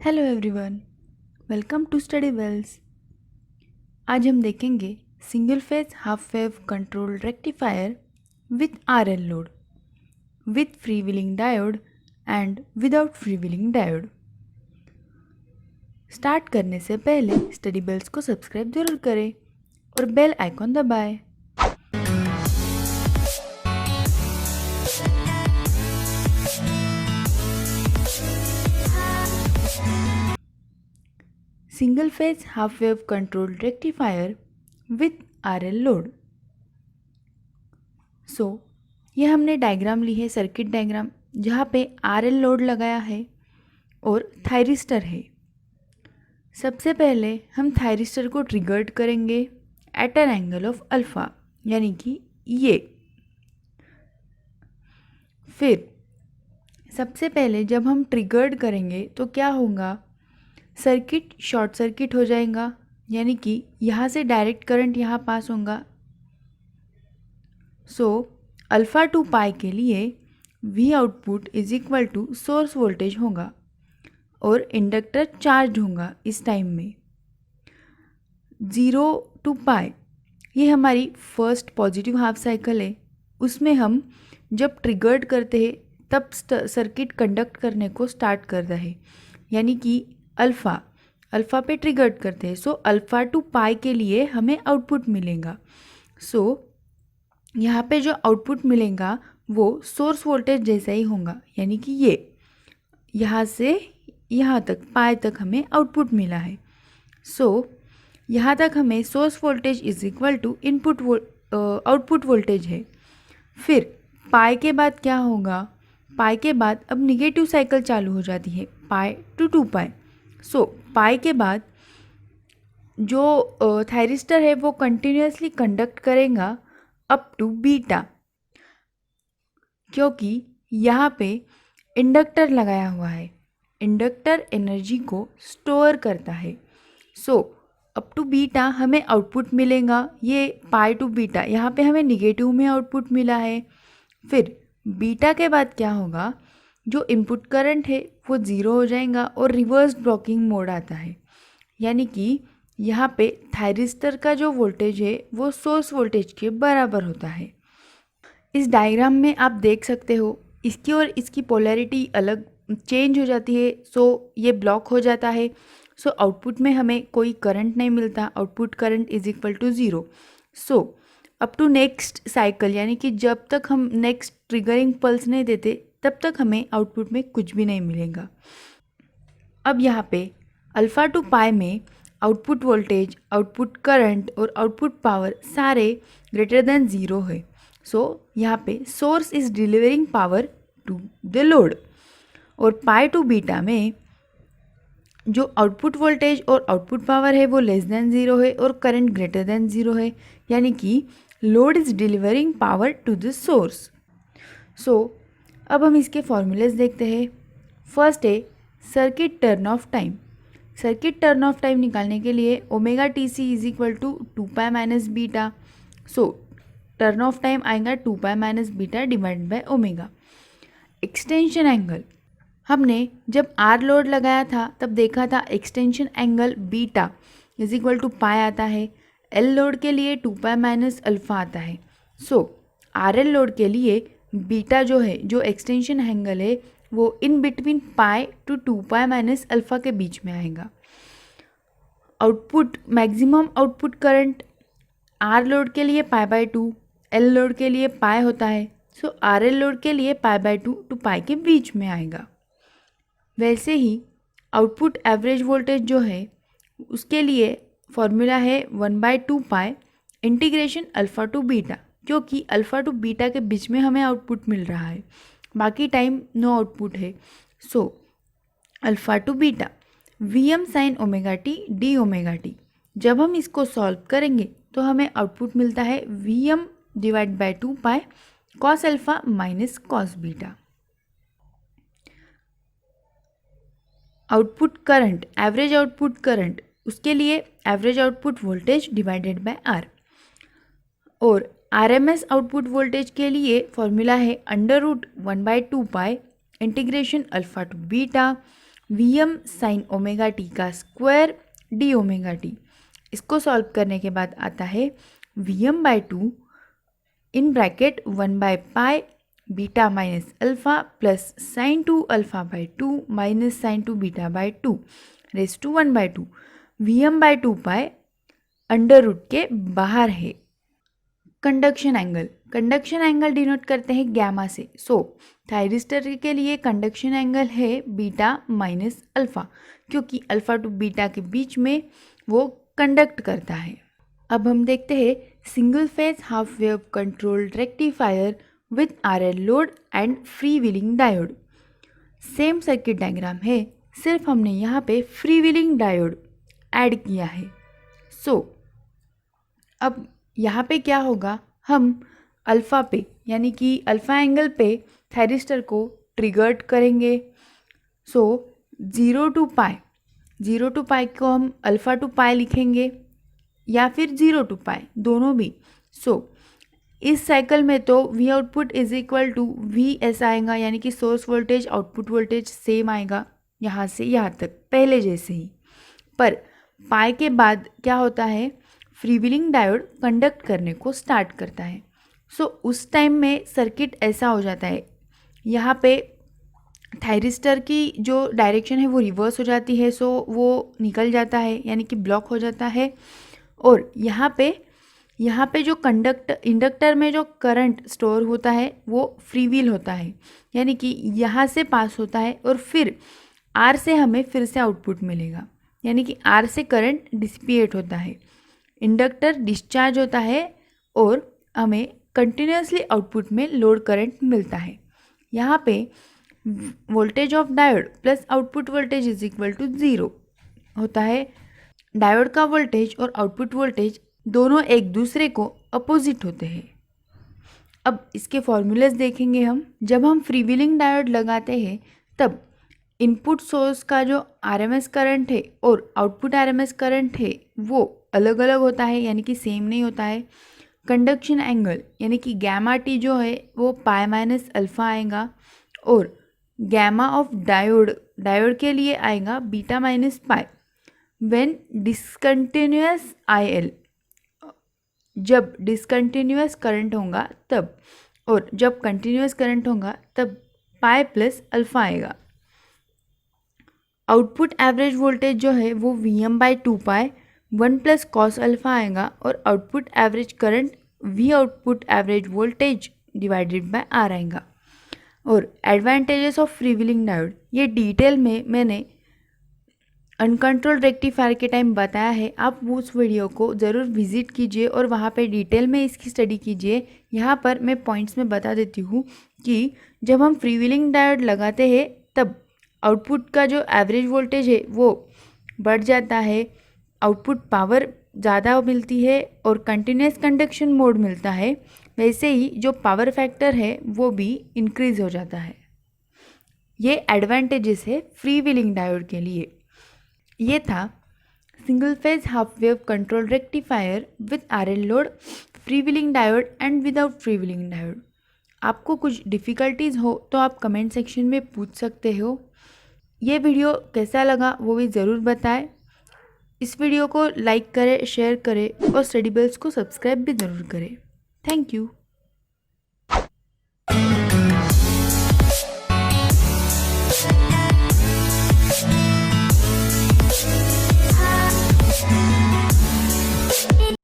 Hello everyone, welcome to study wells. आज हम देखेंगे single phase half wave control rectifier with RL load, with free wheeling diode and without free wheeling diode. Start करने से पहले study bells को subscribe जरूर करें और बेल आइकॉन दबाएं। Single phase half wave control rectifier with RL load. ये हमने डायग्राम ली है, सर्किट डायग्राम, जहाँ पे आरएल लोड लगाया है और थायरिस्टर है। सबसे पहले हम थायरिस्टर को ट्रिगर्ड करेंगे at an angle of alpha, यानी कि ये। फिर सबसे पहले जब हम ट्रिगर्ड करेंगे तो क्या होगा, सर्किट शॉर्ट सर्किट हो जाएगा, यानी कि यहाँ से डायरेक्ट करंट यहाँ पास होगा। अल्फ़ा टू पाई के लिए V output is equal to source voltage होगा और इंडक्टर चार्ज होगा इस टाइम में। 0 टू पाई ये हमारी फर्स्ट पॉजिटिव हाफ साइकिल है। उसमें हम जब ट्रिगर्ड करते हैं तब सर्किट कंडक्ट करने को स्टार्ट करता है, यानी कि अल्फ़ा पे ट्रिगर्ड करते हैं। अल्फ़ा टू पाई के लिए हमें आउटपुट मिलेगा। यहाँ पे जो आउटपुट मिलेगा वो सोर्स वोल्टेज जैसा ही होगा, यानी कि ये यहाँ से यहाँ तक पाई तक हमें आउटपुट मिला है। यहाँ तक हमें source voltage is equal to output voltage है। फिर पाई के बाद क्या होगा, पाई के बाद अब निगेटिव साइकिल चालू हो जाती है, पाई टू 2 पाई। पाई के बाद जो थायरिस्टर है वो कंटिन्यूसली कंडक्ट करेगा अप टू बीटा, क्योंकि यहाँ पे इंडक्टर लगाया हुआ है। इंडक्टर एनर्जी को स्टोर करता है। अप टू बीटा हमें आउटपुट मिलेगा, ये पाई टू बीटा, यहाँ पे हमें निगेटिव में आउटपुट मिला है। फिर बीटा के बाद क्या होगा, जो इनपुट करंट है वो 0 हो जाएगा और रिवर्स ब्लॉकिंग मोड आता है, यानी कि यहाँ पे थायरिस्टर का जो वोल्टेज है वो सोर्स वोल्टेज के बराबर होता है। इस डायग्राम में आप देख सकते हो इसकी और इसकी पोलैरिटी अलग चेंज हो जाती है। ये ब्लॉक हो जाता है। आउटपुट में हमें कोई करंट नहीं मिलता, output current is equal to 0। Up to next cycle, यानी कि जब तक हम नेक्स्ट ट्रिगरिंग पल्स नहीं देते तब तक हमें आउटपुट में कुछ भी नहीं मिलेगा। अब यहाँ पे अल्फ़ा टू पाई में आउटपुट वोल्टेज, आउटपुट करंट और आउटपुट पावर सारे ग्रेटर देन 0 है। यहाँ पे source is delivering power to the load. और पाई टू बीटा में जो आउटपुट वोल्टेज और आउटपुट पावर है वो लेस देन 0 है और करंट ग्रेटर देन 0 है, यानी कि load is delivering power to the source. अब हम इसके फॉर्मूलेज देखते हैं। फर्स्ट है circuit turn off time. Circuit turn off time निकालने के लिए omega t c is equal to 2 pi minus beta. Turn off time आएगा 2 pi minus beta divide by omega. Extension angle, हमने जब आर लोड लगाया था तब देखा था extension angle beta is equal to pi आता है। एल लोड के लिए 2 पाई माइनस अल्फ़ा आता है। आर एल लोड के लिए बीटा जो है, जो एक्सटेंशन एंगल है, वो in between pi to 2 pi minus alpha के बीच में आएगा। Output, maximum output current R load के लिए पाई बाय 2, एल लोड के लिए पाई होता है। आर एल लोड के लिए पाई बाय 2 टू पाई के बीच में आएगा। वैसे ही आउटपुट एवरेज वोल्टेज जो है उसके लिए फॉर्मूला है 1/2 pi integration alpha to beta, क्योंकि अल्फ़ा टू बीटा के बीच में हमें आउटपुट मिल रहा है, बाकी टाइम नो आउटपुट है। Alpha to beta Vm sine omega T D omega T. जब हम इसको सॉल्व करेंगे तो हमें आउटपुट मिलता है Vm divide by 2 pi cos alpha minus cos beta. Output current, average output current, उसके लिए average output voltage divided by R. और आरएमएस आउटपुट वोल्टेज के लिए फॉर्मूला है √1/2 pi integration alpha to beta Vm sine omega T का square D omega T. इसको solve करने के बाद आता है Vm/2 इन ब्रैकेट 1/पाई beta minus alpha plus sine 2 अल्फ़ा/2 minus sine 2 बीटा/2 raise to 1/2। Vm/2 pi under root के बाहर है। कंडक्शन एंगल डिनोट करते हैं गैमा से। सो थायरिस्टर के लिए कंडक्शन एंगल है बीटा माइनस अल्फ़ा, क्योंकि अल्फ़ा टू बीटा के बीच में वो कंडक्ट करता है। अब हम देखते हैं single phase half wave controlled rectifier with RL load and free wheeling diode. Same circuit diagram है, सिर्फ हमने यहाँ पे फ्री व्हीलिंग डायोड ऐड किया है। सो अब यहाँ पे क्या होगा, हम अल्फ़ा पे यानी कि अल्फ़ा एंगल पे थायरिस्टर को ट्रिगर्ड करेंगे। सो 0 टू पाई को हम अल्फ़ा टू पाई लिखेंगे या फिर 0 टू पाई, दोनों भी। सो इस साइकिल में तो V output is equal to V S आएगा, यानी कि source voltage output voltage same आएगा यहाँ से यहाँ तक पहले जैसे ही। पर पाई के बाद क्या होता है, फ्री व्हीलिंग डायोड कंडक्ट करने को स्टार्ट करता है। सो उस टाइम में सर्किट ऐसा हो जाता है, यहाँ पे थायरिस्टर की जो डायरेक्शन है वो रिवर्स हो जाती है। सो वो निकल जाता है यानी कि ब्लॉक हो जाता है। और यहाँ पे जो इंडक्टर में जो करंट स्टोर होता है वो फ्री व्हील होता है, यानी कि यहाँ से पास होता है और फिर आर से हमें फिर से आउटपुट मिलेगा, यानी कि आर से करंट डिसिपिएट होता है, इंडक्टर डिस्चार्ज होता है और हमें कंटिन्यूसली आउटपुट में लोड करंट मिलता है। यहाँ पे voltage of diode plus output voltage is equal to 0 होता है। डायोड का वोल्टेज और आउटपुट वोल्टेज दोनों एक दूसरे को अपोजिट होते हैं। अब इसके फॉर्मूलेस देखेंगे हम। जब हम फ्री व्हीलिंग डायोड लगाते हैं तब इनपुट सोर्स का जो आरएमएस करंट है और आउटपुट आरएमएस करंट है वो अलग अलग होता है, यानी कि सेम नहीं होता है। कंडक्शन एंगल यानी कि गैमा टी जो है वो पाई माइनस अल्फ़ा आएगा और गैमा ऑफ डायोड के लिए आएगा beta minus pi. When discontinuous IL, जब डिसकंटिन्यूअस करंट होगा तब, और जब कंटिन्यूअस करंट होगा तब पाई प्लस अल्फ़ा आएगा। आउटपुट एवरेज वोल्टेज जो है वो Vm/2 पाई 1 प्लस कॉस अल्फ़ा आएगा और output average current V output average voltage divided bye R आएगा। और advantages of free wheeling diode ये डिटेल में मैंने अनकंट्रोल्ड रेक्टिफायर के टाइम बताया है। आप उस वीडियो को ज़रूर विजिट कीजिए और वहाँ पे डिटेल में इसकी स्टडी कीजिए। यहाँ पर मैं पॉइंट्स में बता देती हूँ कि जब हम फ्री व्हीलिंग डायोड लगाते हैं तब आउटपुट का जो एवरेज वोल्टेज है वो बढ़ जाता है, आउटपुट पावर ज़्यादा मिलती है और कंटिन्यूस कंडक्शन मोड मिलता है। वैसे ही जो पावर फैक्टर है वो भी इंक्रीज हो जाता है। ये एडवांटेजेस है फ्री व्हीलिंग डायोड के लिए। ये था single phase half wave control rectifier with RL load, free wheeling diode and without free wheeling diode. आपको कुछ डिफ़िकल्टीज़ हो तो आप कमेंट सेक्शन में पूछ सकते हो। ये वीडियो कैसा लगा वो भी ज़रूर बताएं। इस वीडियो को लाइक करें, शेयर करें और स्टडी बेल्स को सब्सक्राइब भी ज़रूर करें। Thank you.